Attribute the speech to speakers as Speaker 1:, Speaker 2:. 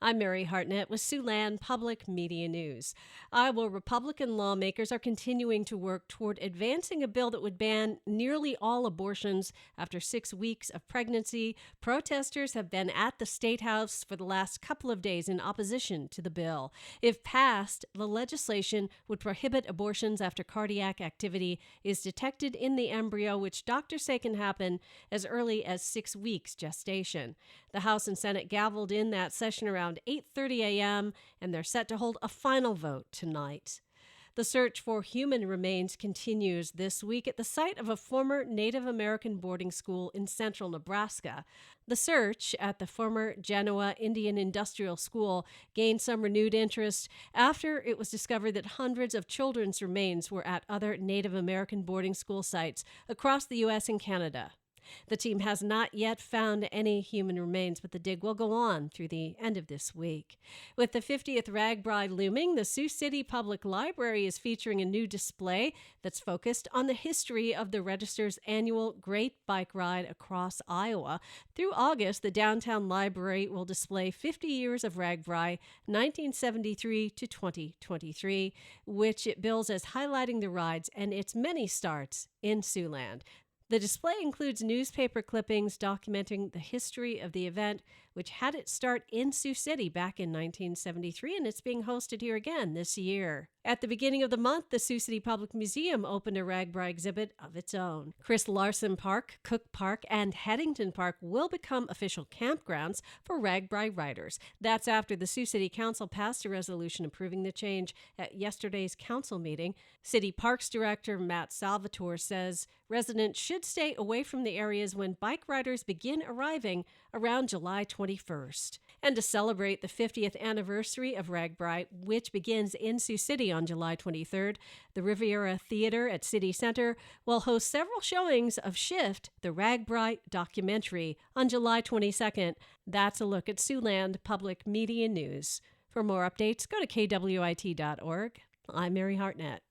Speaker 1: I'm Mary Hartnett with Siouxland Public Media News. Iowa Republican lawmakers are continuing to work toward advancing a bill that would ban nearly all abortions after 6 weeks of pregnancy. Protesters have been at the State House for the last couple of days in opposition to the bill. If passed, the legislation would prohibit abortions after cardiac activity is detected in the embryo, which doctors say can happen as early as 6 weeks gestation. The House and Senate gavelled in that session around 8:30 a.m., and they're set to hold a final vote tonight. The search for human remains continues this week at the site of a former Native American boarding school in central Nebraska. The search at the former Genoa Indian Industrial School gained some renewed interest after it was discovered that hundreds of children's remains were at other Native American boarding school sites across the U.S. and Canada. The team has not yet found any human remains, but the dig will go on through the end of this week. With the 50th RAGBRAI looming, the Sioux City Public Library is featuring a new display that's focused on the history of the Register's annual Great Bike Ride across Iowa. Through August, the downtown library will display 50 years of RAGBRAI, 1973 to 2023, which it bills as highlighting the rides and its many starts in Siouxland. The display includes newspaper clippings documenting the history of the event, which had its start in Sioux City back in 1973, and it's being hosted here again this year. At the beginning of the month, the Sioux City Public Museum opened a RAGBRAI exhibit of its own. Chris Larson Park, Cook Park, and Headington Park will become official campgrounds for RAGBRAI riders. That's after the Sioux City Council passed a resolution approving the change at yesterday's council meeting. City Parks Director Matt Salvatore says residents should stay away from the areas when bike riders begin arriving around July 21st. And to celebrate the 50th anniversary of RAGBRAI, which begins in Sioux City on July 23rd, the Riviera Theater at City Center will host several showings of Shift, the RAGBRAI documentary, on July 22nd. That's a look at Siouxland Public Media News. For more updates, go to kwit.org. I'm Mary Hartnett.